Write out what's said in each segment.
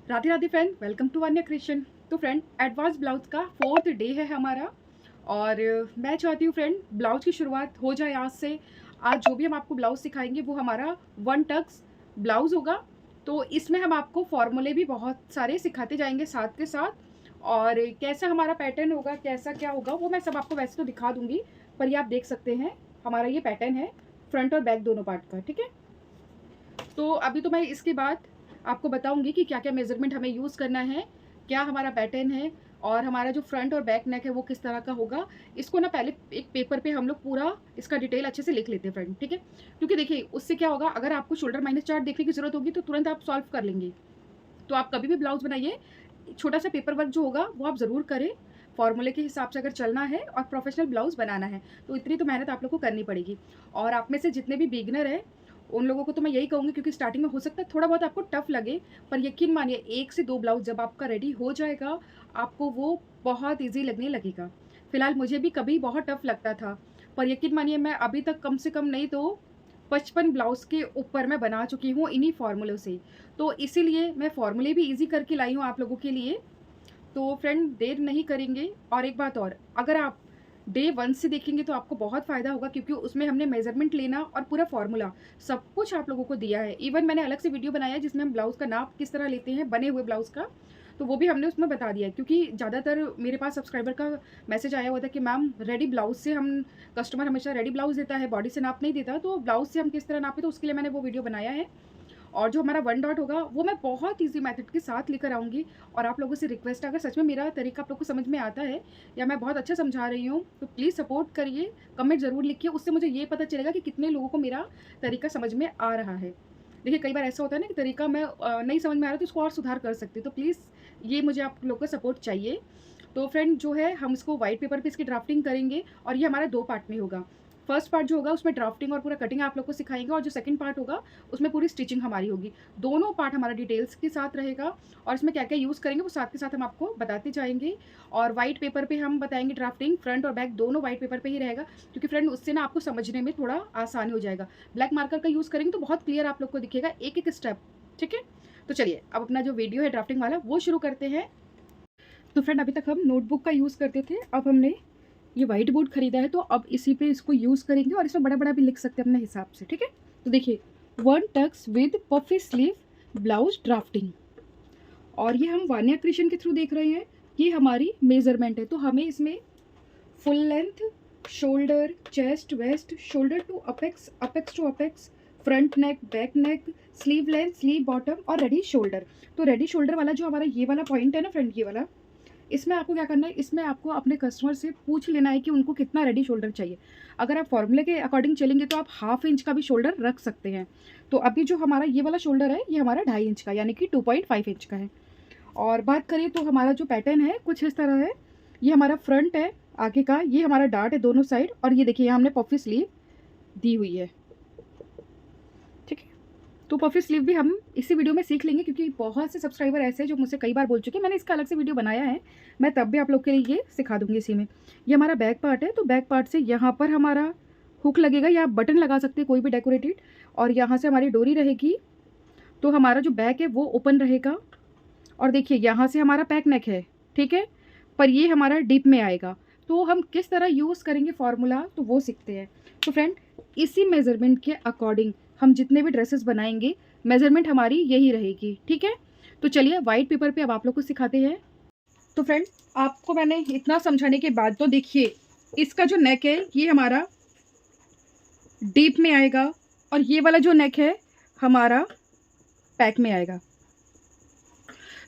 Radhe Radhe friend, welcome to Vanya creation. तो friend, advance blouse का 4th day है हमारा। और मैं चाहती हूँ फ्रेंड ब्लाउज की शुरुआत हो जाए आज से। आज जो भी हम आपको ब्लाउज सिखाएंगे वो हमारा 1 टक्स ब्लाउज होगा। तो इसमें हम आपको फॉर्मूले भी बहुत सारे सिखाते जाएंगे साथ के साथ। और कैसा हमारा पैटर्न होगा, कैसा क्या होगा, वो मैं सब आपको वैसे तो दिखा दूंगी। पर ये आप देख सकते हैं, हमारा ये पैटर्न है फ्रंट और बैक दोनों पार्ट का। ठीक है, तो अभी तो मैं इसके बाद आपको बताऊंगी कि क्या क्या मेजरमेंट हमें यूज़ करना है, क्या हमारा पैटर्न है और हमारा जो फ्रंट और बैक नेक है वो किस तरह का होगा। इसको ना पहले एक पेपर पे हम लोग पूरा इसका डिटेल अच्छे से लिख लेते हैं फ्रेंड। ठीक है, क्योंकि देखिए उससे क्या होगा, अगर आपको शोल्डर माइनस चार्ट देखने की जरूरत होगी तो तुरंत आप सॉल्व कर लेंगे। तो आप कभी भी ब्लाउज बनाइए, छोटा सा पेपर वर्क जो होगा वो आप ज़रूर करें। फॉर्मूले के हिसाब से अगर चलना है और प्रोफेशनल ब्लाउज बनाना है तो इतनी तो मेहनत आप लोग को करनी पड़ेगी। और आप में से जितने भी बिगनर हैं उन लोगों को तो मैं यही कहूँगी, क्योंकि स्टार्टिंग में हो सकता है थोड़ा बहुत आपको टफ लगे, पर यकीन मानिए 1 से 2 ब्लाउज जब आपका रेडी हो जाएगा आपको वो बहुत ईजी लगने लगेगा। फिलहाल मुझे भी कभी बहुत टफ लगता था, पर यकीन मानिए मैं अभी तक कम से कम नहीं तो 55 ब्लाउज के ऊपर मैं बना चुकी हूँ इन्हीं फार्मूलों से। तो इसीलिए मैं फार्मूले भी इजी करके लाई हूँ आप लोगों के लिए। तो फ्रेंड देर नहीं करेंगे। और एक बात और, अगर आप डे 1 से देखेंगे तो आपको बहुत फ़ायदा होगा, क्योंकि उसमें हमने मेजरमेंट लेना और पूरा फार्मूला सब कुछ आप लोगों को दिया है। इवन मैंने अलग से वीडियो बनाया है जिसमें हम ब्लाउज़ का नाप किस तरह लेते हैं बने हुए ब्लाउज़ का, तो वो भी हमने उसमें बता दिया है। क्योंकि ज़्यादातर मेरे पास सब्सक्राइबर का मैसेज आया हुआ था कि मैम रेडी ब्लाउज़ से हम, कस्टमर हमेशा रेडी ब्लाउज़ देता है, बॉडी से नाप नहीं देता, तो ब्लाउज़ से हम किस तरह नापें, तो उसके लिए मैंने वो वीडियो बनाया है। और जो हमारा 1 डॉट होगा वो मैं बहुत ईजी मेथड के साथ लेकर आऊँगी। और आप लोगों से रिक्वेस्ट है, अगर सच में मेरा तरीका आप लोग को समझ में आता है या मैं बहुत अच्छा समझा रही हूँ तो प्लीज़ सपोर्ट करिए, कमेंट ज़रूर लिखिए। उससे मुझे ये पता चलेगा कि कितने लोगों को मेरा तरीका समझ में आ रहा है। देखिए कई बार ऐसा होता है ना कि तरीका मैं नहीं समझ में आ रहा तो इसको और सुधार कर सकती हूँ, तो प्लीज़ ये मुझे आप लोग का सपोर्ट चाहिए। तो फ्रेंड जो है हम इसको वाइट पेपर पे इसकी ड्राफ्टिंग करेंगे और ये हमारा 2 पार्ट में होगा। फर्स्ट पार्ट जो होगा उसमें ड्राफ्टिंग और पूरा कटिंग आप लोग को सिखाएंगे, और जो सेकंड पार्ट होगा उसमें पूरी स्टिचिंग हमारी होगी। दोनों पार्ट हमारा डिटेल्स के साथ रहेगा और इसमें क्या क्या यूज़ करेंगे वो साथ के साथ हम आपको बताते जाएंगे। और वाइट पेपर पे हम बताएंगे ड्राफ्टिंग, फ्रंट और बैक दोनों वाइट पेपर पे ही रहेगा, क्योंकि फ्रेंड उससे ना आपको समझने में थोड़ा आसानी हो जाएगा। ब्लैक मार्कर का यूज़ करेंगे तो बहुत क्लियर आप लोग को दिखेगा एक एक स्टेप। ठीक है, तो चलिए अब अपना जो वीडियो है ड्राफ्टिंग वाला वो शुरू करते हैं। तो फ्रेंड अभी तक हम नोटबुक का यूज़ करते थे, अब हमने ये वाइट बोर्ड खरीदा है तो अब इसी पे इसको यूज़ करेंगे और इसमें बड़ा बड़ा भी लिख सकते हैं अपने हिसाब से। ठीक है, तो देखिए 1 tucks with puffy sleeve blouse drafting, और ये हम वान्या क्रिएशन के थ्रू देख रहे हैं। ये हमारी मेजरमेंट है, तो हमें इसमें full length, shoulder, chest, waist, shoulder to apex, apex to apex, front neck, back neck, sleeve length, sleeve bottom और रेडी शोल्डर। तो रेडी शोल्डर वाला जो हमारा ये वाला पॉइंट है ना फ्रेंड, ये वाला, इसमें आपको क्या करना है, इसमें आपको अपने कस्टमर से पूछ लेना है कि उनको कितना रेडी शोल्डर चाहिए। अगर आप फॉर्मूले के अकॉर्डिंग चलेंगे तो आप 1/2 इंच का भी शोल्डर रख सकते हैं। तो अभी जो हमारा ये वाला शोल्डर है ये हमारा 2.5 इंच का, यानी कि 2.5 इंच का है। और बात करें तो हमारा जो पैटर्न है कुछ इस तरह है। ये हमारा फ्रंट है आगे का, ये हमारा डार्ट है दोनों साइड, और ये देखिए यहाँ हमने पफी स्लीव दी हुई है। ठीक है, तो पफी स्लीव भी हम इसी वीडियो में सीख लेंगे, क्योंकि बहुत से सब्सक्राइबर ऐसे हैं जो मुझसे कई बार बोल चुके हैं। मैंने इसका अलग से वीडियो बनाया है, मैं तब भी आप लोग के लिए ये सिखा दूंगी इसी में। ये हमारा बैक पार्ट है, तो बैक पार्ट से यहाँ पर हमारा हुक लगेगा या बटन लगा सकते हैं कोई भी डेकोरेटेड, और यहाँ से हमारी डोरी रहेगी, तो हमारा जो बैक है वो ओपन रहेगा। और देखिए यहाँ से हमारा पैक नेक है, ठीक है, पर ये हमारा डीप में आएगा। तो हम किस तरह यूज़ करेंगे फार्मूला तो वो सीखते हैं। तो फ्रेंड इसी मेज़रमेंट के अकॉर्डिंग हम जितने भी ड्रेसेस बनाएंगे मेज़रमेंट हमारी यही रहेगी। ठीक है, तो चलिए वाइट पेपर पे अब आप लोग को सिखाते हैं। तो फ्रेंड आपको मैंने इतना समझाने के बाद तो देखिए इसका जो नेक है ये हमारा डीप में आएगा, और ये वाला जो नेक है हमारा पैक में आएगा।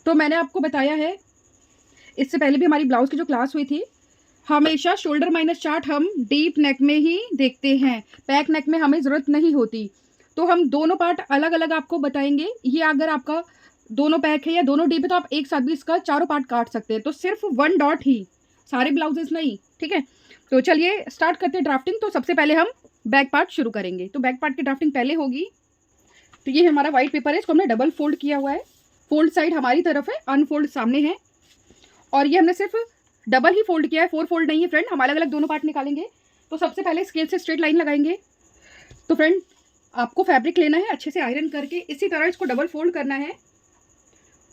तो मैंने आपको बताया है, इससे पहले भी हमारी ब्लाउज़ की जो क्लास हुई थी, हमेशा शोल्डर माइनस चार्ट हम डीप नेक में ही देखते हैं, पैक नेक में हमें ज़रूरत नहीं होती। तो हम दोनों पार्ट अलग अलग आपको बताएंगे। ये अगर आपका दोनों पैक है या दोनों डीप है तो आप एक साथ भी इसका चारों पार्ट काट सकते हैं, तो सिर्फ 1 डॉट ही, सारे ब्लाउजेस नहीं। ठीक है, तो चलिए स्टार्ट करते हैं ड्राफ्टिंग। तो सबसे पहले हम बैक पार्ट शुरू करेंगे, तो बैक पार्ट की ड्राफ्टिंग पहले होगी। तो ये हमारा वाइट पेपर है, इसको हमने डबल फोल्ड किया हुआ है, फोल्ड साइड हमारी तरफ है, अनफोल्ड सामने है। और ये हमने सिर्फ डबल ही फोल्ड किया है, 4 फोल्ड नहीं है फ्रेंड। हम अलग अलग दोनों पार्ट निकालेंगे। तो सबसे पहले स्केल से स्ट्रेट लाइन लगाएंगे। तो फ्रेंड आपको फैब्रिक लेना है अच्छे से आयरन करके, इसी तरह इसको डबल फोल्ड करना है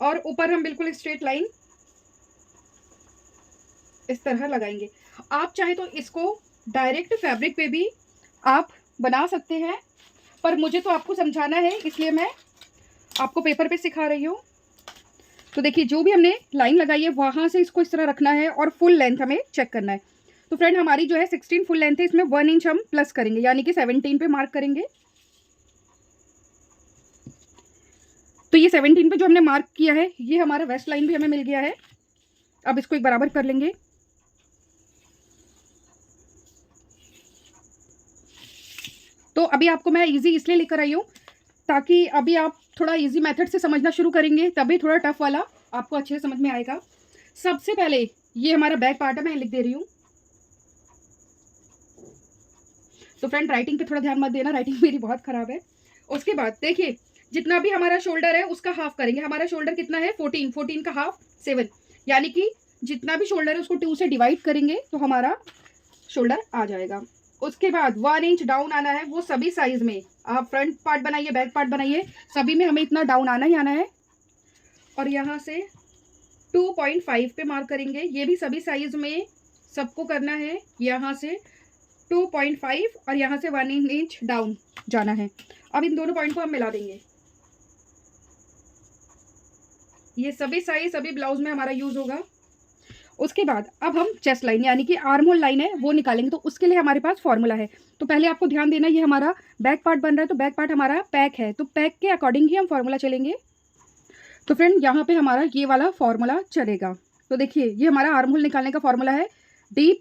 और ऊपर हम बिल्कुल स्ट्रेट लाइन इस तरह लगाएंगे। आप चाहे तो इसको डायरेक्ट फैब्रिक पे भी आप बना सकते हैं, पर मुझे तो आपको समझाना है इसलिए मैं आपको पेपर पे सिखा रही हूँ। तो देखिए जो भी हमने लाइन लगाई है वहाँ से इसको इस तरह रखना है और फुल लेंथ हमें चेक करना है। तो फ्रेंड हमारी जो है 16 फुल लेंथ है, इसमें 1 इंच हम प्लस करेंगे यानी कि 17 पे मार्क करेंगे। तो ये 17 पे जो हमने मार्क किया है ये हमारा वेस्ट लाइन भी हमें मिल गया है। अब इसको एक बराबर कर लेंगे। तो अभी आपको मैं इजी इसलिए लेकर आई हूँ ताकि अभी आप थोड़ा इजी मेथड से समझना शुरू करेंगे, तभी थोड़ा टफ वाला आपको अच्छे से समझ में आएगा। सबसे पहले ये हमारा बैक पार्ट है, मैं लिख दे रही हूँ। तो फ्रेंड राइटिंग पे थोड़ा ध्यान मत देना, राइटिंग मेरी बहुत खराब है। उसके बाद देखिए जितना भी हमारा शोल्डर है उसका हाफ करेंगे। हमारा शोल्डर कितना है 14, 14 का हाफ 7, यानी कि जितना भी शोल्डर है उसको 2 से डिवाइड करेंगे तो हमारा शोल्डर आ जाएगा। उसके बाद 1 इंच डाउन आना है, वो सभी साइज में। आप फ्रंट पार्ट बनाइए, बैक पार्ट बनाइए, सभी में हमें इतना डाउन आना ही आना है। और यहाँ से 2.5 पे मार्क करेंगे, ये भी सभी साइज में सबको करना है। यहाँ से 2.5 और यहाँ से 1 इंच डाउन जाना है। अब इन दोनों पॉइंट को हम मिला देंगे। ये सभी साइज सभी ब्लाउज में हमारा यूज होगा। उसके बाद अब हम चेस्ट लाइन यानी कि आर्म होल लाइन है वो निकालेंगे। तो उसके लिए हमारे पास फॉर्मूला है। तो पहले आपको ध्यान देना, ये हमारा बैक पार्ट बन रहा है, तो बैक पार्ट हमारा पैक है, तो पैक के अकॉर्डिंग ही हम फॉर्मूला चलेंगे। तो फ्रेंड यहाँ पे हमारा ये वाला फॉर्मूला चलेगा। तो देखिए ये हमारा आर्म होल निकालने का फॉर्मूला है। डीप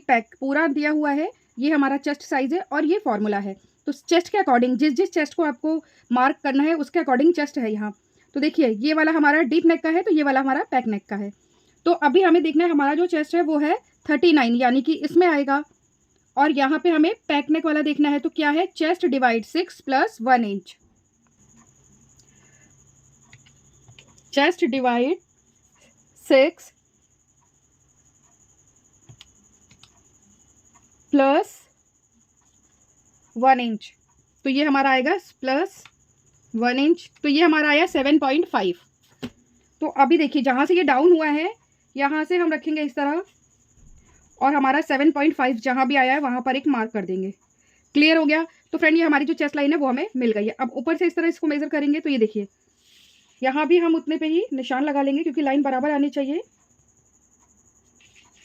पैक पूरा दिया हुआ है। ये हमारा चेस्ट साइज है और ये फॉर्मूला है। तो चेस्ट के अकॉर्डिंग जिस जिस चेस्ट को आपको मार्क करना है उसके अकॉर्डिंग चेस्ट है यहाँ। तो देखिए ये वाला हमारा डीप नेक का है, तो ये वाला हमारा पैक नेक का है। तो अभी हमें देखना है हमारा जो चेस्ट है वो है 39 यानी कि इसमें आएगा। और यहाँ पे हमें पैक नेक वाला देखना है, तो क्या है chest divide 6 + 1 inch. Chest divide 6 + 1 inch, तो ये हमारा आएगा +1 इंच। तो ये हमारा आया 7.5। तो अभी देखिए जहाँ से ये डाउन हुआ है यहाँ से हम रखेंगे इस तरह, और हमारा 7.5 जहाँ भी आया है वहाँ पर एक मार्क कर देंगे। क्लियर हो गया। तो फ्रेंड ये हमारी जो चेस्ट लाइन है वो हमें मिल गई है। अब ऊपर से इस तरह इसको मेज़र करेंगे, तो ये देखिए यहाँ भी हम उतने पे ही निशान लगा लेंगे क्योंकि लाइन बराबर आनी चाहिए।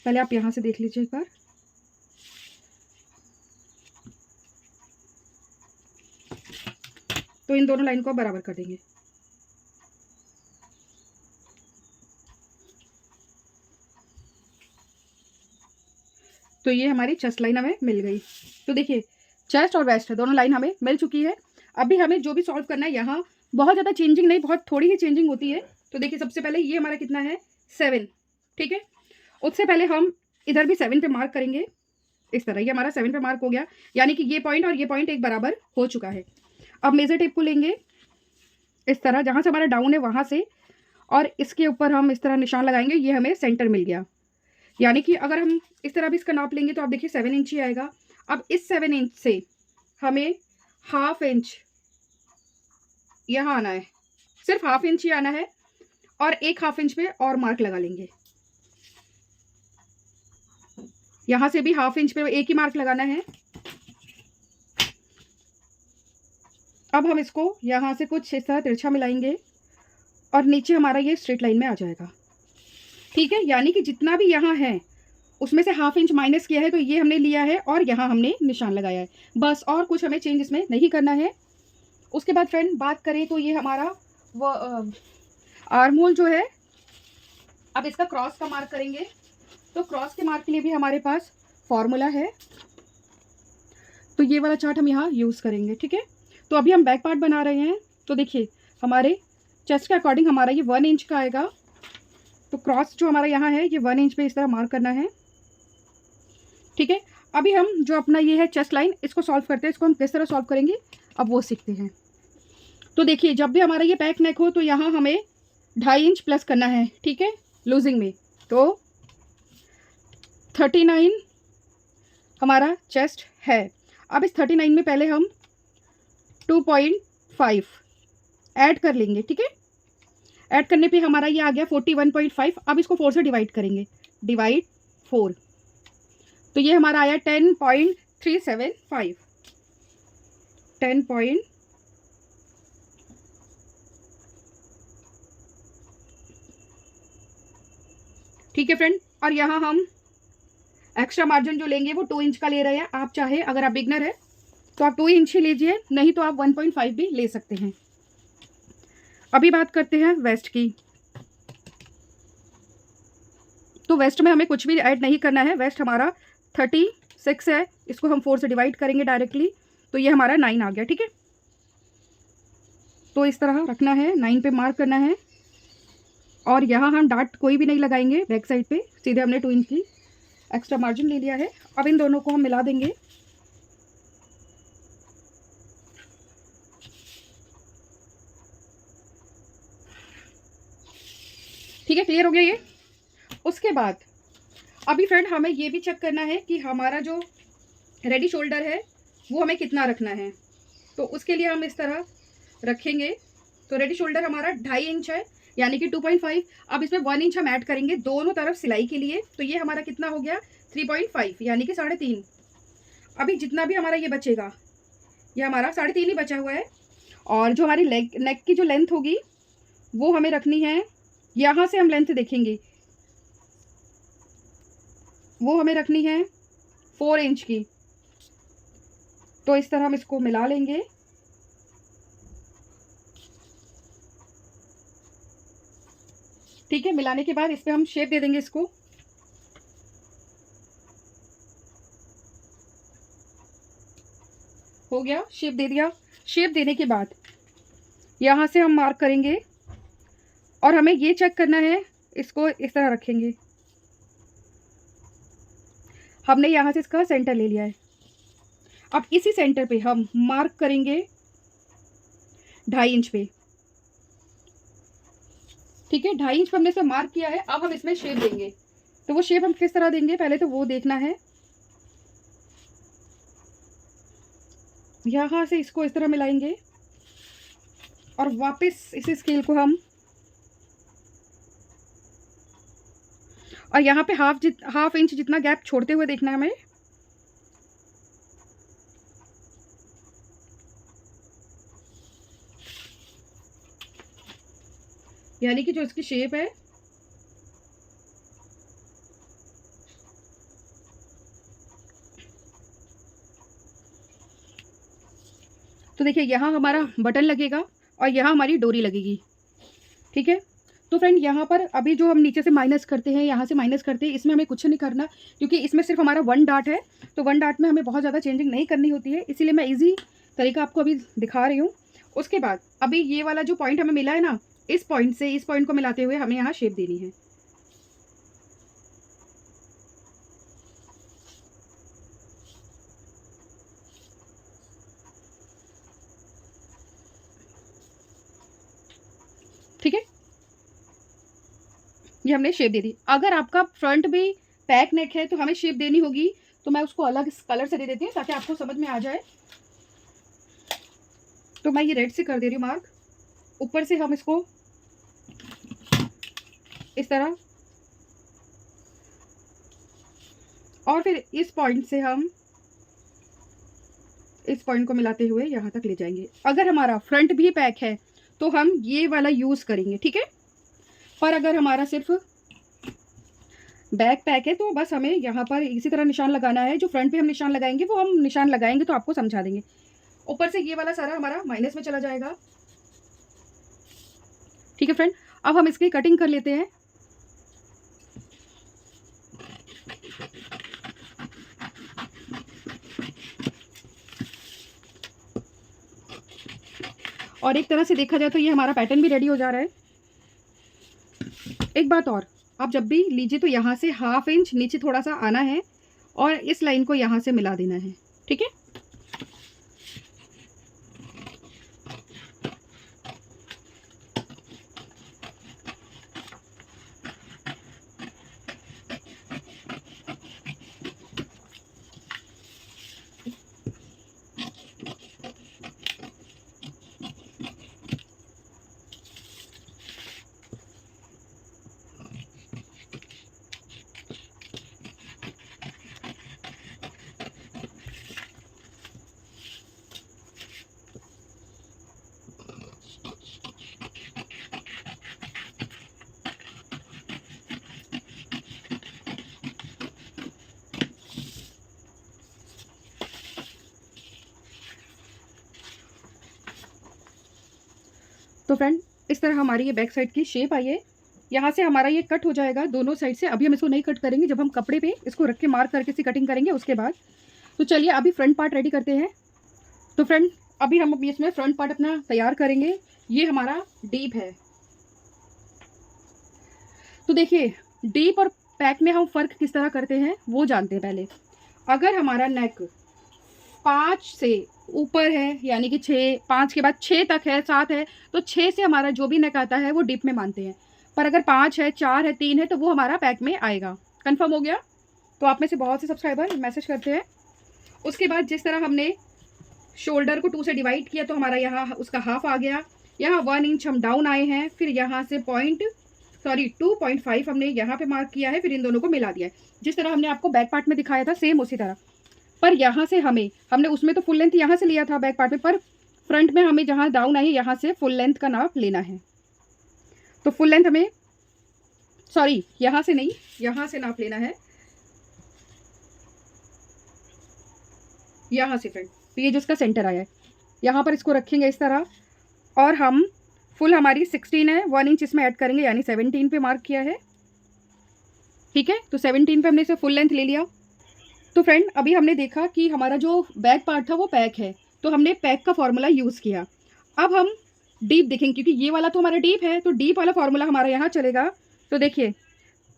पहले आप यहाँ से देख लीजिए एक बार। तो इन दोनों लाइन को बराबर कर देंगे। तो ये हमारी चेस्ट लाइन हमें मिल गई। तो देखिए चेस्ट और वेस्ट दोनों लाइन हमें मिल चुकी है। अभी हमें जो भी सॉल्व करना है, यहाँ बहुत ज़्यादा चेंजिंग नहीं, बहुत थोड़ी ही चेंजिंग होती है। तो देखिए सबसे पहले ये हमारा कितना है 7, ठीक है। उससे पहले हम इधर भी 7 पे मार्क करेंगे इस तरह। ये हमारा 7 पे मार्क हो गया, यानी कि ये पॉइंट और ये पॉइंट एक बराबर हो चुका है। अब मेजर टेप को लेंगे इस तरह, जहाँ से हमारा डाउन है वहाँ से, और इसके ऊपर हम इस तरह निशान लगाएंगे। ये हमें सेंटर मिल गया, यानी कि अगर हम इस तरह भी इसका नाप लेंगे तो आप देखिए 7 इंच ही आएगा। अब इस 7 इंच से हमें ½ इंच यहाँ आना है, सिर्फ ½ इंच ही आना है, और एक ½ इंच पे और मार्क लगा लेंगे। यहाँ से भी ½ इंच पे एक ही मार्क लगाना है। अब हम इसको यहाँ से कुछ इस तरह तिरछा मिलाएंगे और नीचे हमारा ये स्ट्रेट लाइन में आ जाएगा, ठीक है। यानी कि जितना भी यहाँ है उसमें से ½ इंच माइनस किया है, तो ये हमने लिया है और यहाँ हमने निशान लगाया है, बस। और कुछ हमें चेंज इसमें नहीं करना है। उसके बाद फ्रेंड बात करें तो ये हमारा वो आर्म होल जो है, अब इसका क्रॉस का मार्क करेंगे। तो क्रॉस के मार्क के लिए भी हमारे पास फॉर्मूला है, तो ये वाला चार्ट हम यहाँ यूज़ करेंगे, ठीक है। तो अभी हम बैक पार्ट बना रहे हैं। तो देखिए हमारे चेस्ट के अकॉर्डिंग हमारा ये 1 इंच का आएगा। तो क्रॉस जो हमारा यहाँ है ये 1 इंच पे इस तरह मार्क करना है, ठीक है। अभी हम जो अपना ये है चेस्ट लाइन, इसको सॉल्व करते हैं। इसको हम किस तरह सॉल्व करेंगे अब वो सीखते हैं। तो देखिए जब भी हमारा ये पैक नेक हो तो यहाँ हमें 2.5 इंच प्लस करना है, ठीक है, लूजिंग में। तो 39 हमारा चेस्ट है। अब इस 39 में पहले हम 2.5 ऐड कर लेंगे, ठीक है। ऐड करने पे हमारा ये आ गया 41.5। अब इसको 4 से डिवाइड करेंगे, डिवाइड 4, तो ये हमारा आया 10.375, 10 ठीक है फ्रेंड। और यहाँ हम एक्स्ट्रा मार्जिन जो लेंगे वो 2 इंच का ले रहे हैं। आप चाहे, अगर आप बिगनर है तो आप 2 इंच ही लीजिए, नहीं तो आप 1.5 भी ले सकते हैं। अभी बात करते हैं वेस्ट की। तो वेस्ट में हमें कुछ भी ऐड नहीं करना है। वेस्ट हमारा 36 है, इसको हम 4 से डिवाइड करेंगे डायरेक्टली, तो ये हमारा 9 आ गया। ठीक है, तो इस तरह रखना है, 9 पे मार्क करना है। और यहाँ हम डार्ट कोई भी नहीं लगाएंगे बैक साइड पे, सीधे हमने 2 इंच की एक्स्ट्रा मार्जिन ले लिया है। अब इन दोनों को हम मिला देंगे। ठीक है, क्लियर हो गया ये। उसके बाद अभी फ्रेंड हमें ये भी चेक करना है कि हमारा जो रेडी शोल्डर है वो हमें कितना रखना है। तो उसके लिए हम इस तरह रखेंगे। तो रेडी शोल्डर हमारा 2.5 इंच है, यानी कि 2.5। अब इसमें 1 इंच हम ऐड करेंगे दोनों तरफ सिलाई के लिए, तो ये हमारा कितना हो गया 3.5, यानी कि 3.5। अभी जितना भी हमारा ये बचेगा, ये हमारा 3.5 ही बचा हुआ है। और जो हमारी नेक की जो लेंथ होगी वो हमें रखनी है, यहाँ से हम लेंथ देखेंगे, वो हमें रखनी है 4 इंच की। तो इस तरह हम इसको मिला लेंगे। ठीक है, मिलाने के बाद इस पे हम शेप दे देंगे इसको। हो गया, शेप दे दिया। शेप देने के बाद यहाँ से हम मार्क करेंगे और हमें ये चेक करना है, इसको इस तरह रखेंगे। हमने यहाँ से इसका सेंटर ले लिया है। अब इसी सेंटर पे हम मार्क करेंगे 2.5 इंच पे। ठीक है, 2.5 इंच पे हमने इसे मार्क किया है। अब हम इसमें शेप देंगे, तो वो शेप हम किस तरह देंगे पहले तो वो देखना है। यहाँ से इसको इस तरह मिलाएंगे और वापस इस स्केल को हम, और यहाँ पे हाफ इंच जितना गैप छोड़ते हुए देखना है हमें। यानी कि जो इसकी शेप है, तो देखिए यहाँ हमारा बटन लगेगा और यहाँ हमारी डोरी लगेगी। ठीक है, तो फ्रेंड यहाँ पर अभी जो हम नीचे से माइनस करते हैं, यहाँ से माइनस करते हैं, इसमें हमें कुछ नहीं करना, क्योंकि इसमें सिर्फ हमारा 1 डार्ट है। तो 1 डार्ट में हमें बहुत ज़्यादा चेंजिंग नहीं करनी होती है, इसीलिए मैं इजी तरीका आपको अभी दिखा रही हूँ। उसके बाद अभी ये वाला जो पॉइंट हमें मिला है ना, इस पॉइंट से इस पॉइंट को मिलाते हुए हमें यहाँ शेप देनी है। ठीक है, ये हमने शेप दे दी। अगर आपका फ्रंट भी पैक नेक है तो हमें शेप देनी होगी, तो मैं उसको अलग कलर से दे देती हूँ ताकि आपको समझ में आ जाए। तो मैं ये रेड से कर दे रही हूँ मार्क। ऊपर से हम इसको इस तरह, और फिर इस पॉइंट से हम इस पॉइंट को मिलाते हुए यहाँ तक ले जाएंगे। अगर हमारा फ्रंट भी पैक है तो हम ये वाला यूज़ करेंगे। ठीक है, पर अगर हमारा सिर्फ बैक पैक है तो बस हमें यहाँ पर इसी तरह निशान लगाना है। जो फ्रंट पे हम निशान लगाएंगे वो हम निशान लगाएंगे तो आपको समझा देंगे। ऊपर से ये वाला सारा हमारा माइनस में चला जाएगा। ठीक है फ्रेंड, अब हम इसकी कटिंग कर लेते हैं। और एक तरह से देखा जाए तो ये हमारा पैटर्न भी रेडी हो जा रहा है। एक बात और, आप जब भी लीजिए तो यहाँ से हाफ इंच नीचे थोड़ा सा आना है और इस लाइन को यहाँ से मिला देना है। ठीक है, तो फ्रेंड इस तरह हमारी ये बैक साइड की शेप आई है। यहाँ से हमारा ये कट हो जाएगा दोनों साइड से। अभी हम इसको नहीं कट करेंगे, जब हम कपड़े पे इसको रख के मार्क करके इसी कटिंग करेंगे उसके बाद। तो चलिए अभी फ्रंट पार्ट रेडी करते हैं। तो फ्रेंड अभी हम इसमें फ्रंट पार्ट अपना तैयार करेंगे। ये हमारा डीप है। तो देखिए डीप और पैक में हम फ़र्क किस तरह करते हैं वो जानते हैं पहले। अगर हमारा नेक 5 से ऊपर है, यानी कि 6, 5 के बाद 6 तक है, 7 है, तो 6 से हमारा जो भी नेक आता है वो डीप में मानते हैं। पर अगर 5 है, 4 है, 3 है, तो वो हमारा पैक में आएगा। कंफर्म हो गया? तो आप में से बहुत से सब्सक्राइबर मैसेज करते हैं। उसके बाद जिस तरह हमने शोल्डर को 2 से डिवाइड किया तो हमारा यहाँ उसका हाफ आ गया। यहाँ 1 इंच हम डाउन आए हैं, फिर यहाँ से 2.5 हमने यहाँ पे मार्क किया है, फिर इन दोनों को मिला दिया है। जिस तरह हमने आपको बैक पार्ट में दिखाया था सेम उसी तरह। पर यहाँ से हमने उसमें तो फुल लेंथ यहाँ से लिया था बैक पार्ट में, पर फ्रंट में हमें जहाँ डाउन आई यहाँ से फुल लेंथ का नाप लेना है। तो फुल लेंथ हमें यहाँ से नहीं, यहाँ से नाप लेना है, यहाँ से फ्रेंड। तो ये जो इसका सेंटर आया है यहाँ पर इसको रखेंगे इस तरह, और हम फुल हमारी 16 है, 1 इंच इसमें ऐड करेंगे, यानी 17 पे मार्क किया है। ठीक है, तो 17 पे हमने इसे फुल लेंथ ले लिया। तो फ्रेंड अभी हमने देखा कि हमारा जो बैक पार्ट था वो पैक है, तो हमने पैक का फॉर्मूला यूज़ किया। अब हम डीप देखेंगे, क्योंकि ये वाला तो हमारा डीप है, तो डीप वाला फॉर्मूला हमारा यहाँ चलेगा। तो देखिए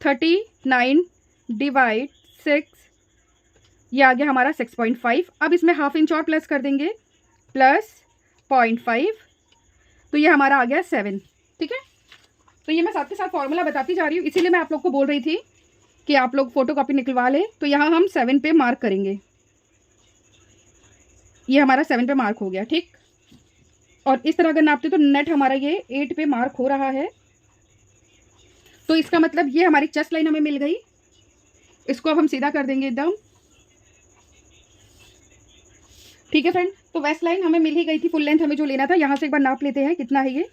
39 डिवाइड 6, ये आ गया हमारा 6.5। अब इसमें हाफ इंच और प्लस कर देंगे, प्लस 0.5, तो ये हमारा आ गया 7। ठीक है, तो ये मैं साथ के साथ फॉर्मूला बताती जा रही हूँ, इसीलिए मैं आप लोग को बोल रही थी कि आप लोग फोटो कॉपी निकलवा लें। तो यहाँ हम 7 पे मार्क करेंगे, ये हमारा 7 पे मार्क हो गया। ठीक, और इस तरह अगर नापते तो नेट हमारा ये 8 पे मार्क हो रहा है। तो इसका मतलब ये हमारी चेस्ट लाइन हमें मिल गई। इसको अब हम सीधा कर देंगे एकदम। ठीक है फ्रेंड, तो वेस्ट लाइन हमें मिल ही गई थी, फुल लेंथ हमें जो लेना था। यहाँ से एक बार नाप लेते हैं कितना है ये।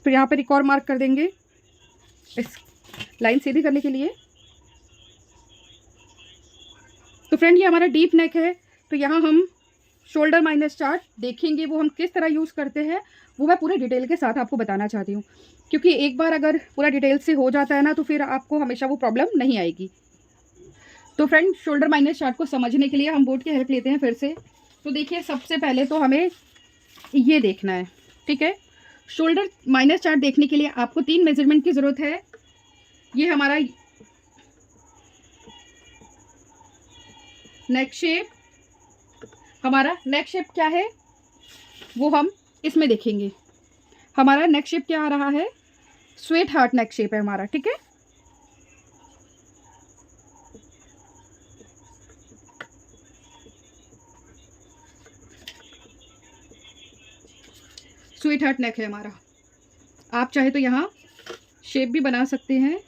तो यहाँ पर एक और मार्क कर देंगे इस लाइन सीधी करने के लिए। तो फ्रेंड ये हमारा डीप नेक है, तो यहाँ हम शोल्डर माइनस चार्ट देखेंगे, वो हम किस तरह यूज़ करते हैं वो मैं पूरे डिटेल के साथ आपको बताना चाहती हूँ। क्योंकि एक बार अगर पूरा डिटेल से हो जाता है ना, तो फिर आपको हमेशा वो प्रॉब्लम नहीं आएगी। तो फ्रेंड शोल्डर माइनस चार्ट को समझने के लिए हम बोर्ड की हेल्प लेते हैं फिर से। तो देखिए सबसे पहले तो हमें ये देखना है। ठीक है, शोल्डर माइनस चार्ट देखने के लिए आपको 3 मेजरमेंट की ज़रूरत है। ये हमारा नेक शेप, हमारा नेक शेप क्या है वो हम इसमें देखेंगे। हमारा नेक शेप क्या आ रहा है, स्वीट हार्ट नेक शेप है हमारा। ठीक है, स्वीट हार्ट नेक है हमारा। आप चाहे तो यहाँ शेप भी बना सकते हैं।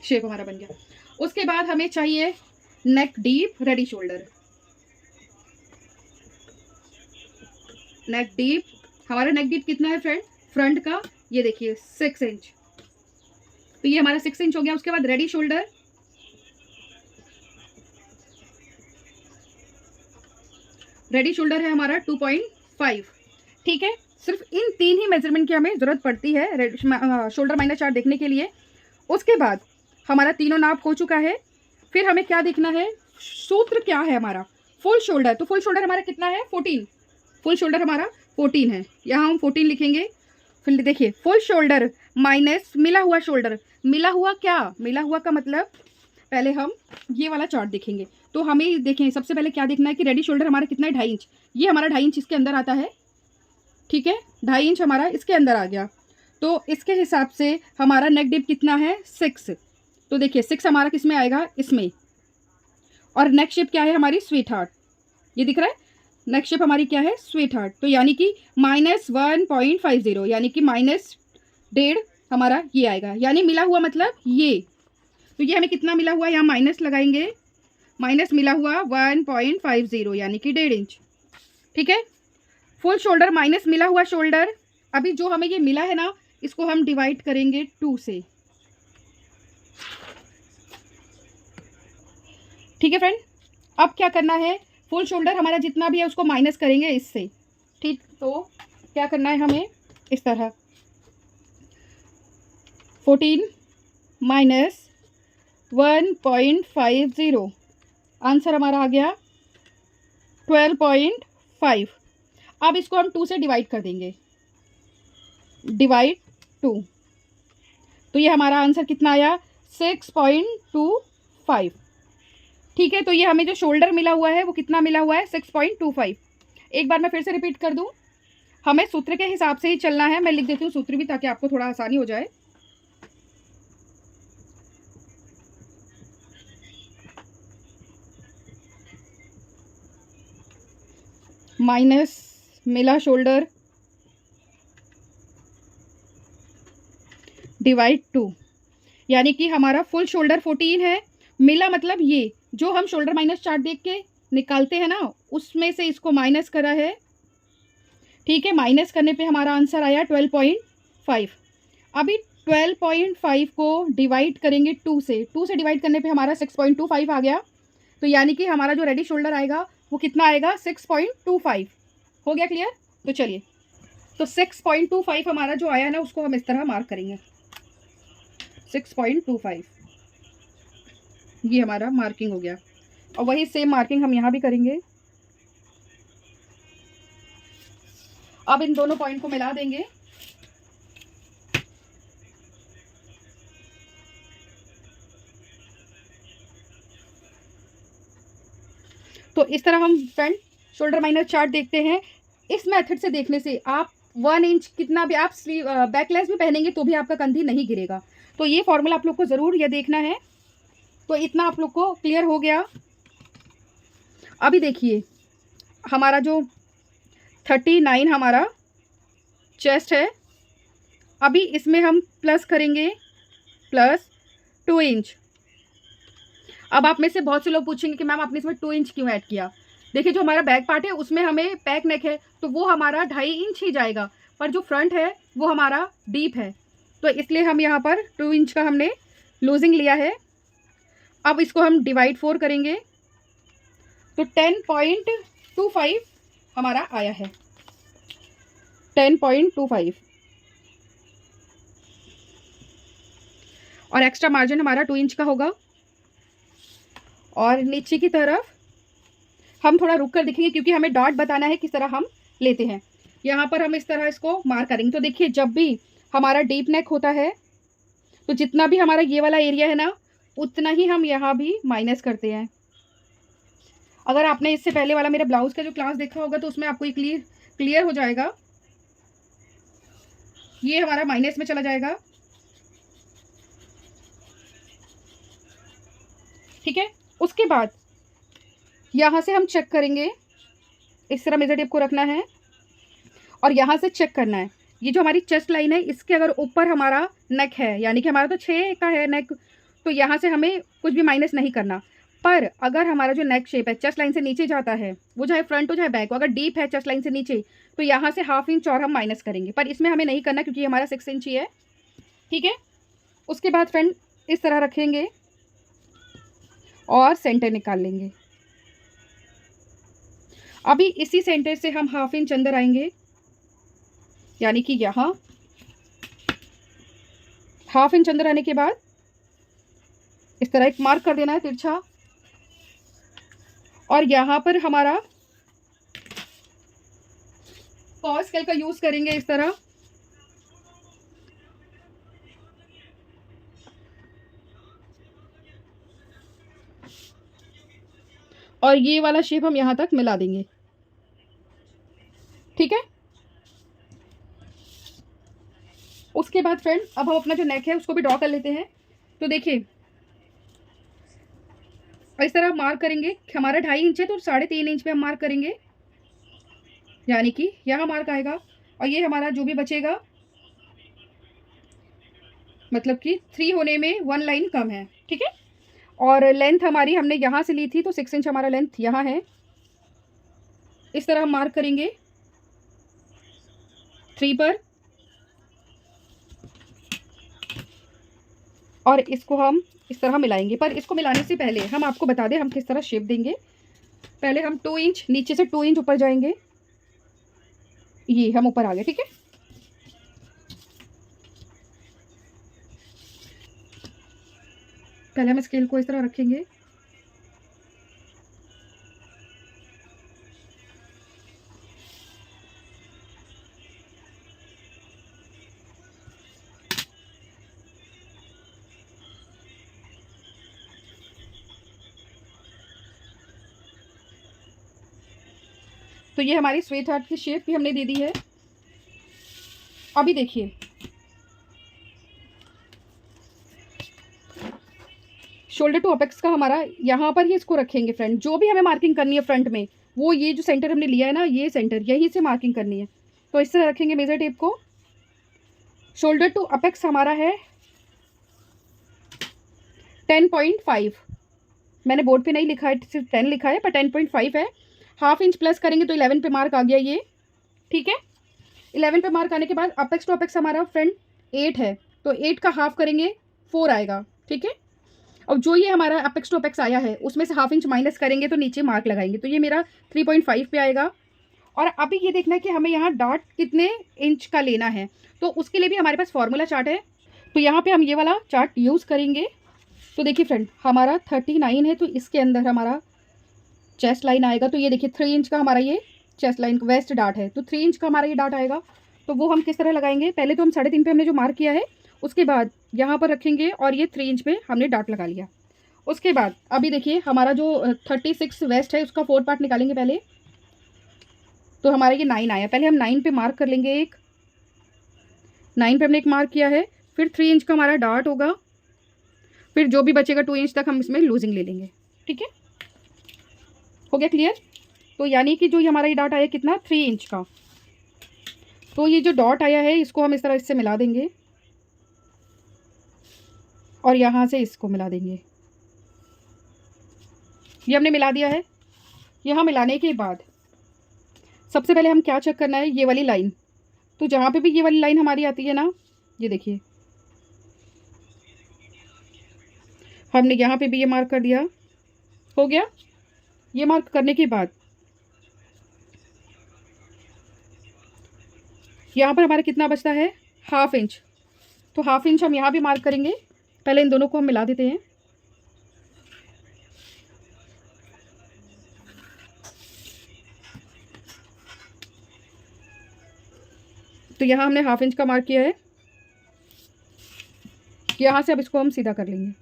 शेप हमारा बन गया। उसके बाद हमें चाहिए नेक डीप, रेडी शोल्डर। नेक डीप, हमारा नेक डीप कितना है फ्रेंड, फ्रंट का ये देखिए 6 इंच, तो ये हमारा 6 इंच हो गया। उसके बाद रेडी शोल्डर, रेडी शोल्डर है हमारा 2.5। ठीक है, सिर्फ इन 3 ही मेजरमेंट की हमें ज़रूरत पड़ती है शोल्डर माइनस चार्ट देखने के लिए। उसके बाद हमारा तीनों नाप हो चुका है। फिर हमें क्या देखना है, सूत्र क्या है हमारा, फुल शोल्डर। तो फुल शोल्डर हमारा कितना है, 14। फुल शोल्डर हमारा 14 है, यहाँ हम 14 लिखेंगे। फिर देखिए फुल शोल्डर माइनस मिला हुआ शोल्डर। मिला हुआ क्या, मिला हुआ का मतलब पहले हम ये वाला चार्ट देखेंगे। तो हमें देखें सबसे पहले क्या देखना है कि रेडी शोल्डर हमारा कितना है, 2.5 इंच। ये हमारा 2.5 इंच इसके अंदर आता है। ठीक है, 2.5 इंच हमारा इसके अंदर आ गया। तो इसके हिसाब से हमारा नेक डिप कितना है, 6। तो देखिए 6 हमारा किस में आएगा, इसमें। और नेक शेप क्या है हमारी, स्वीट हार्ट। ये दिख रहा है, नेक शेप हमारी क्या है, स्वीट हार्ट। तो यानी कि -1.50, यानी कि -1.5 हमारा ये आएगा। यानी मिला हुआ मतलब ये। तो ये हमें कितना मिला हुआ, यहाँ माइनस लगाएंगे माइनस मिला हुआ 1.50 यानी कि 1.5 इंच। ठीक है, फुल शोल्डर माइनस मिला हुआ शोल्डर। अभी जो हमें ये मिला है ना, इसको हम डिवाइड करेंगे 2 से। ठीक है फ्रेंड, अब क्या करना है, फुल शोल्डर हमारा जितना भी है उसको माइनस करेंगे इससे। ठीक, तो क्या करना है हमें, इस तरह 14 माइनस 1.50, आंसर हमारा आ गया 12.5। अब इसको हम 2 से डिवाइड कर देंगे, डिवाइड 2, तो ये हमारा आंसर कितना आया, 6.25। ठीक है, तो ये हमें जो शोल्डर मिला हुआ है वो कितना मिला हुआ है, 6.25। एक बार मैं फिर से रिपीट कर दूं, हमें सूत्र के हिसाब से ही चलना है। मैं लिख देती हूँ सूत्र भी, ताकि आपको थोड़ा आसानी हो जाए। माइनस मिला शोल्डर डिवाइड 2, यानी कि हमारा फुल शोल्डर 14 है, मिला मतलब ये जो हम शोल्डर माइनस चार्ट देख के निकालते हैं ना, उसमें से इसको माइनस करा है। ठीक है, माइनस करने पे हमारा आंसर आया 12.5। अभी 12.5 को डिवाइड करेंगे 2 से, 2 से डिवाइड करने पे हमारा 6.25 आ गया। तो यानी कि हमारा जो रेडी शोल्डर आएगा वो कितना आएगा, 6.25। हो गया क्लियर? तो चलिए, तो 6.25 हमारा जो आया ना, उसको हम इस तरह मार्क करेंगे, 6.25। ये हमारा मार्किंग हो गया, और वही सेम मार्किंग हम यहाँ भी करेंगे। अब इन दोनों पॉइंट को मिला देंगे। तो इस तरह हम फ्रेंड शोल्डर माइनस चार्ट देखते हैं। इस मेथड से देखने से आप 1 इंच कितना भी आप बैकलेस भी पहनेंगे तो भी आपका कंधी नहीं गिरेगा। तो ये फॉर्मूला आप लोग को ज़रूर ये देखना है। तो इतना आप लोग को क्लियर हो गया। अभी देखिए, हमारा जो 39 हमारा चेस्ट है, अभी इसमें हम प्लस करेंगे, प्लस 2 इंच। अब आप में से बहुत से लोग पूछेंगे कि मैम आपने इसमें 2 इंच क्यों ऐड किया। देखिए, जो हमारा बैक पार्ट है उसमें हमें पैक नेक है, तो वो हमारा 2.5 इंच ही जाएगा, पर जो फ्रंट है वो हमारा डीप है, तो इसलिए हम यहाँ पर 2 इंच का हमने लूजिंग लिया है। अब इसको हम डिवाइड 4 करेंगे, तो 10.25 हमारा आया है, 10.25। और एक्स्ट्रा मार्जिन हमारा 2 इंच का होगा। और नीचे की तरफ हम थोड़ा रुक कर देखेंगे, क्योंकि हमें डॉट बताना है किस तरह हम लेते हैं। यहाँ पर हम इस तरह इसको मार्क करेंगे। तो देखिए, जब भी हमारा डीप नेक होता है तो जितना भी हमारा ये वाला एरिया है ना, उतना ही हम यहाँ भी माइनस करते हैं। अगर आपने इससे पहले वाला मेरा ब्लाउज का जो क्लास देखा होगा तो उसमें आपको ये क्लियर हो जाएगा। ये हमारा माइनस में चला जाएगा। ठीक है, उसके बाद यहाँ से हम चेक करेंगे, इस तरह मेजर टेप को रखना है और यहाँ से चेक करना है। ये जो हमारी चेस्ट लाइन है, इसके अगर ऊपर हमारा नेक है, यानी कि हमारा तो 6 का है नेक, तो यहाँ से हमें कुछ भी माइनस नहीं करना। पर अगर हमारा जो नेक शेप है चेस्ट लाइन से नीचे जाता है, वो चाहे फ्रंट हो चाहे बैक हो, अगर डीप है चेस्ट लाइन से नीचे, तो यहाँ से 1/2 इंच और हम माइनस करेंगे। पर इसमें हमें नहीं करना, क्योंकि हमारा 6 इंच ही है। ठीक है, उसके बाद फ्रेंड इस तरह रखेंगे और सेंटर निकाल लेंगे। अभी इसी सेंटर से हम 1/2 इंच अंदर आएंगे, यानी कि यहाँ 1/2 इंच अंदर आने के बाद इस तरह एक मार्क कर देना है तिरछा, और यहाँ पर हमारा कॉस स्केल का यूज करेंगे इस तरह। और ये वाला शेप हम यहाँ तक मिला देंगे। ठीक है, उसके बाद फ्रेंड अब हम अपना जो नेक है उसको भी ड्रॉ कर लेते हैं। तो देखिए, इस तरह मार्क करेंगे। हमारा 2.5 इंच है तो 3.5 इंच पे हम मार्क करेंगे, यानी कि यहाँ मार्क आएगा। और ये हमारा जो भी बचेगा, मतलब कि 3 होने में 1 लाइन कम है। ठीक है, और लेंथ हमारी हमने यहाँ से ली थी तो 6 इंच हमारा लेंथ यहाँ है। इस तरह हम मार्क करेंगे 3 पर, और इसको हम इस तरह मिलाएंगे। पर इसको मिलाने से पहले हम आपको बता दें हम किस तरह शेप देंगे। पहले हम 2 इंच नीचे से 2 इंच ऊपर जाएंगे, ये हम ऊपर आ गए, ठीक है। पहले हम स्केल को इस तरह रखेंगे, तो ये हमारी स्वीट हार्ट की शेप भी हमने दे दी है। अभी देखिए शोल्डर टू अपेक्स का हमारा यहाँ पर ही इसको रखेंगे फ्रेंड। जो भी हमें मार्किंग करनी है फ्रंट में, वो ये जो सेंटर हमने लिया है ना, ये सेंटर यहीं से मार्किंग करनी है। तो इस तरह रखेंगे मेजर टेप को। शोल्डर टू अपेक्स हमारा है 10.5। मैंने बोर्ड पे नहीं लिखा है, सिर्फ 10 लिखा है, पर 10.5 है। हाफ इंच प्लस करेंगे तो 11 पे मार्क आ गया ये, ठीक है। 11 पे मार्क आने के बाद अपेक्स टू अपेक्स हमारा फ्रंट 8 है, तो 8 का हाफ करेंगे 4 आएगा, ठीक है। अब जो ये हमारा अपेक्स टू अपेक्स आया है उसमें से हाफ इंच माइनस करेंगे तो नीचे मार्क लगाएंगे, तो ये मेरा 3.5 पे आएगा। और अभी ये देखना है कि हमें यहाँ डॉट कितने इंच का लेना है, तो उसके लिए भी हमारे पास फॉर्मूला चार्ट है। तो यहाँ पे हम ये वाला चार्ट यूज़ करेंगे। तो देखिए फ्रेंड, हमारा 39 है, तो इसके अंदर हमारा चेस्ट लाइन आएगा। तो ये देखिए 3 इंच का हमारा ये चेस्ट लाइन वेस्ट डार्ट है, तो 3 इंच का हमारा ये डार्ट आएगा। तो वो हम किस तरह लगाएंगे, पहले तो हम 3.5 पे हमने जो मार्क किया है उसके बाद यहाँ पर रखेंगे, और ये 3 इंच पे हमने डार्ट लगा लिया। उसके बाद अभी देखिए हमारा जो 36 वेस्ट है उसका 4 पार्ट निकालेंगे पहले। तो हमारा ये 9 आया, पहले हम 9 पे मार्क कर लेंगे एक। 9 पे हमने एक मार्क किया है, फिर 3 इंच का हमारा डार्ट होगा, फिर जो भी बचेगा 2 इंच तक हम इसमें लूजिंग ले लेंगे, ठीक है। हो गया क्लियर। तो यानी कि जो हमारा ये डॉट आया कितना, 3 इंच का। तो ये जो डॉट आया है इसको हम इस तरह इससे मिला देंगे, और यहाँ से इसको मिला देंगे। ये हमने मिला दिया है। यहाँ मिलाने के बाद सबसे पहले हम क्या चेक करना है, ये वाली लाइन। तो जहाँ पे भी ये वाली लाइन हमारी आती है ना, ये देखिए हमने यहाँ पे भी ये मार्क कर दिया, हो गया। ये मार्क करने के बाद यहाँ पर हमारा कितना बचता है, हाफ इंच। तो हाफ इंच हम यहाँ भी मार्क करेंगे। पहले इन दोनों को हम मिला देते हैं। तो यहाँ हमने हाफ इंच का मार्क किया है, यहाँ से अब इसको हम सीधा कर लेंगे।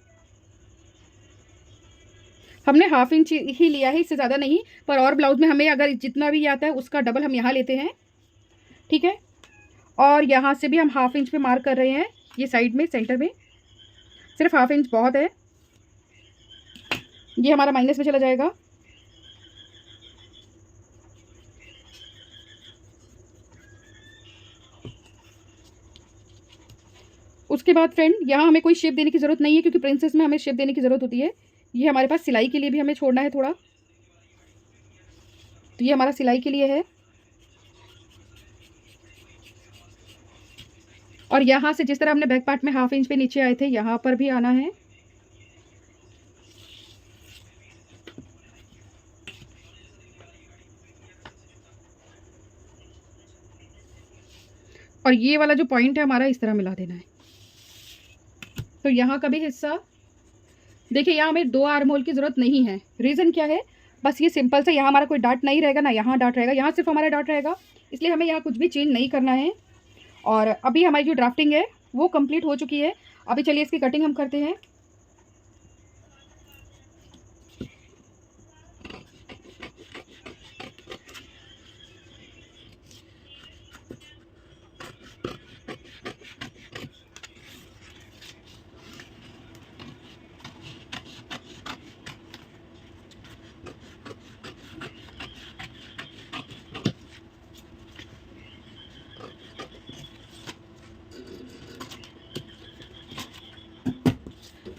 हमने हाफ इंच ही लिया है, इससे ज़्यादा नहीं। पर और ब्लाउज में हमें अगर जितना भी आता है उसका डबल हम यहाँ लेते हैं, ठीक है। और यहाँ से भी हम हाफ इंच पे मार्क कर रहे हैं, ये साइड में सेंटर में सिर्फ हाफ इंच बहुत है। ये हमारा माइनस में चला जाएगा। उसके बाद फ्रेंड यहाँ हमें कोई शेप देने की ज़रूरत नहीं है, क्योंकि प्रिंसेस में हमें शेप देने की ज़रूरत होती है। ये हमारे पास सिलाई के लिए भी हमें छोड़ना है थोड़ा, तो ये हमारा सिलाई के लिए है। और यहाँ से जिस तरह हमने बैक पार्ट में हाफ इंच पे नीचे आए थे, यहाँ पर भी आना है। और ये वाला जो पॉइंट है हमारा इस तरह मिला देना है। तो यहाँ का भी हिस्सा देखिए, यहाँ हमें 2 आर्म होल की ज़रूरत नहीं है। रीज़न क्या है, बस ये सिंपल से यहाँ हमारा कोई डार्ट नहीं रहेगा ना, यहाँ डार्ट रहेगा, यहाँ सिर्फ हमारा डार्ट रहेगा, इसलिए हमें यहाँ कुछ भी चेंज नहीं करना है। और अभी हमारी जो ड्राफ्टिंग है वो कंप्लीट हो चुकी है। अभी चलिए इसकी कटिंग हम करते हैं।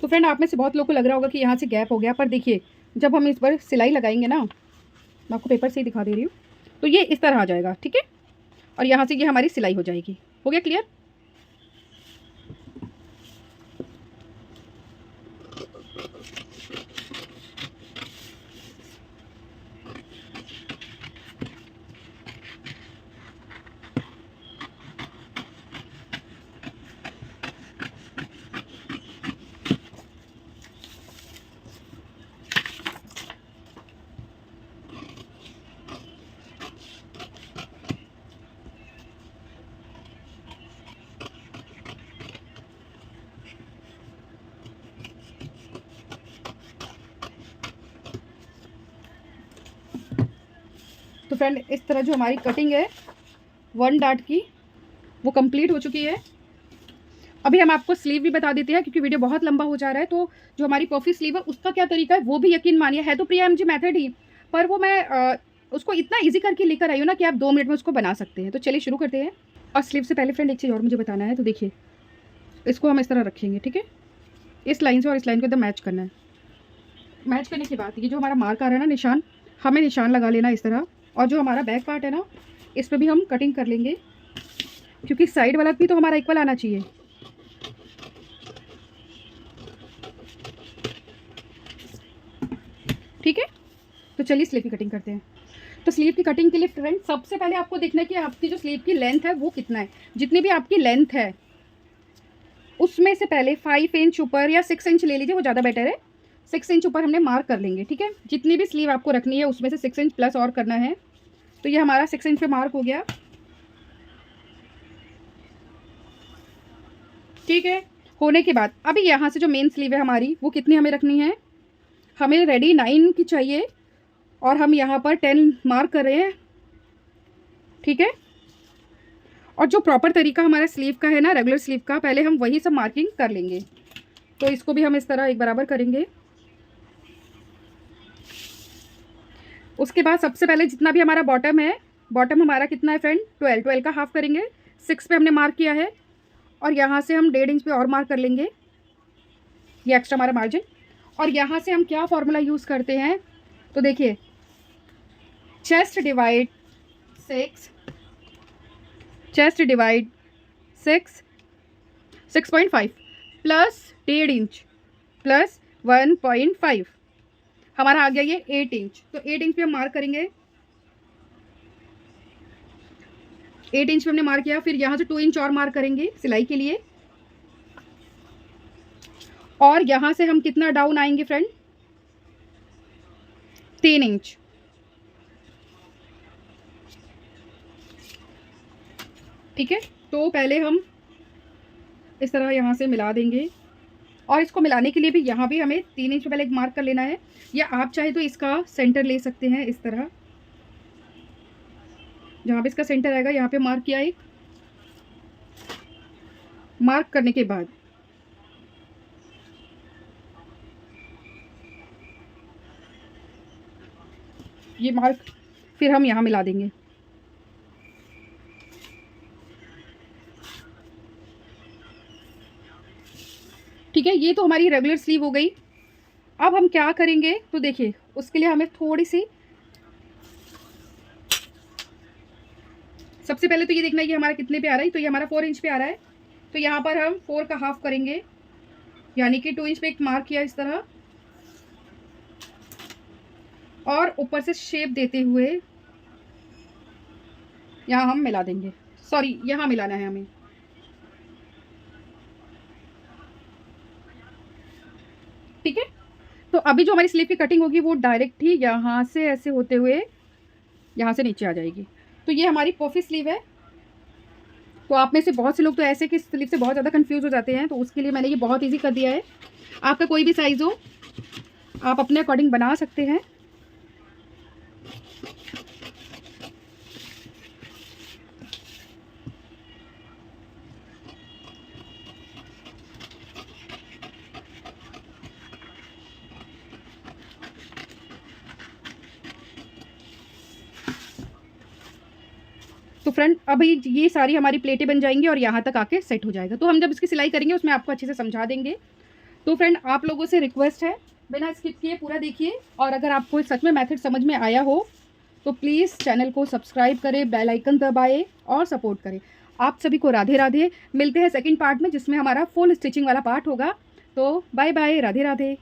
तो फ्रेंड आप में से बहुत लोग को लग रहा होगा कि यहाँ से गैप हो गया, पर देखिए जब हम इस पर सिलाई लगाएंगे ना, मैं आपको पेपर से ही दिखा दे रही हूँ, तो ये इस तरह आ जाएगा, ठीक है। और यहाँ से ये हमारी सिलाई हो जाएगी। हो गया क्लियर? तो फ्रेंड इस तरह जो हमारी कटिंग है 1 डार्ट की, वो कंप्लीट हो चुकी है। अभी हम आपको स्लीव भी बता देते हैं, क्योंकि वीडियो बहुत लंबा हो जा रहा है। तो जो हमारी पफी स्लीव है उसका क्या तरीका है वो भी यकीन मानिए है तो प्रिया एमजी मेथड ही, पर वो मैं उसको इतना ईजी करके लेकर आई हूँ ना कि आप 2 मिनट में उसको बना सकते हैं। तो चलिए शुरू करते हैं। और स्लीव से पहले फ्रेंड एक चीज़ और मुझे बताना है। तो देखिए इसको हम इस तरह रखेंगे, ठीक है। इस लाइन से और इस लाइन को एकदम मैच करना है। मैच करने के बाद ये जो हमारा मार्क आ रहा है ना निशान, हमें निशान लगा लेना इस तरह। और जो हमारा बैक पार्ट है ना, इस पर भी हम कटिंग कर लेंगे, क्योंकि साइड वाला भी तो हमारा इक्वल आना चाहिए। ठीक है, तो चलिए स्लीव की कटिंग करते हैं। तो स्लीव की कटिंग के लिए फ्रेंड सबसे पहले आपको देखना है कि आपकी जो स्लीव की लेंथ है वो कितना है। जितनी भी आपकी लेंथ है उसमें से पहले 5 इंच ऊपर या 6 इंच ले लीजिए, वो ज़्यादा बेटर है। 6 इंच ऊपर हमने मार्क कर लेंगे, ठीक है। जितनी भी स्लीव आपको रखनी है उसमें से 6 इंच प्लस और करना है। तो ये हमारा 6 इंच पे मार्क हो गया, ठीक है। होने के बाद अभी यहाँ से जो मेन स्लीव है हमारी वो कितनी हमें रखनी है, हमें रेडी 9 की चाहिए, और हम यहाँ पर 10 मार्क कर रहे हैं, ठीक है। और जो प्रॉपर तरीका हमारा स्लीव का है ना, रेगुलर स्लीव का, पहले हम वही सब मार्किंग कर लेंगे। तो इसको भी हम इस तरह एक बराबर करेंगे। उसके बाद सबसे पहले जितना भी हमारा बॉटम है, बॉटम हमारा कितना है फ्रेंड, 12 का हाफ करेंगे। 6 पे हमने मार्क किया है, और यहाँ से हम 1.5 इंच पे और मार्क कर लेंगे, ये एक्स्ट्रा हमारा मार्जिन। और यहाँ से हम क्या फॉर्मूला यूज़ करते हैं, तो देखिए chest divide 6, chest divide 6.5 plus 1.5 inch plus 1.5, हमारा आ गया ये 8 इंच। तो 8 इंच पे हम मार्क करेंगे, 8 इंच पे हमने मार्क किया। फिर यहाँ से 2 इंच और मार्क करेंगे सिलाई के लिए। और यहाँ से हम कितना डाउन आएंगे फ्रेंड, 3 इंच। ठीक है, तो पहले हम इस तरह यहाँ से मिला देंगे, और इसको मिलाने के लिए भी यहाँ भी हमें 3 इंच पहले एक मार्क कर लेना है, या आप चाहे तो इसका सेंटर ले सकते हैं इस तरह। जहाँ पे इसका सेंटर आएगा यहाँ पे मार्क किया, एक मार्क करने के बाद ये मार्क फिर हम यहाँ मिला देंगे। ठीक है, ये तो हमारी रेगुलर स्लीव हो गई। अब हम क्या करेंगे, तो देखिए उसके लिए हमें थोड़ी सी, सबसे पहले तो ये देखना है कि हमारा कितने पे आ रहा है। तो ये हमारा 4 इंच पे आ रहा है, तो यहाँ पर हम 4 का हाफ करेंगे, यानी कि 2 इंच पे एक मार्क किया इस तरह, और ऊपर से शेप देते हुए यहाँ हम मिला देंगे। सॉरी, यहाँ मिलाना है हमें। ठीक है, तो अभी जो हमारी स्लीव की कटिंग होगी वो डायरेक्ट ही यहाँ से ऐसे होते हुए यहाँ से नीचे आ जाएगी। तो ये हमारी पफी स्लीव है। तो आप में से बहुत से लोग तो ऐसे कि स्लीव से बहुत ज़्यादा कंफ्यूज हो जाते हैं, तो उसके लिए मैंने ये बहुत इजी कर दिया है। आपका कोई भी साइज़ हो आप अपने अकॉर्डिंग बना सकते हैं। तो फ्रेंड अभी ये सारी हमारी प्लेटें बन जाएंगी और यहाँ तक आके सेट हो जाएगा। तो हम जब इसकी सिलाई करेंगे उसमें आपको अच्छे से समझा देंगे। तो फ्रेंड आप लोगों से रिक्वेस्ट है, बिना स्किप किए पूरा देखिए, और अगर आपको सच में मेथड समझ में आया हो तो प्लीज़ चैनल को सब्सक्राइब करें, बेल आइकन दबाएं और सपोर्ट करें। आप सभी को राधे राधे। मिलते हैं सेकंड पार्ट में जिसमें हमारा फुल स्टिचिंग वाला पार्ट होगा। तो बाय बाय, राधे राधे।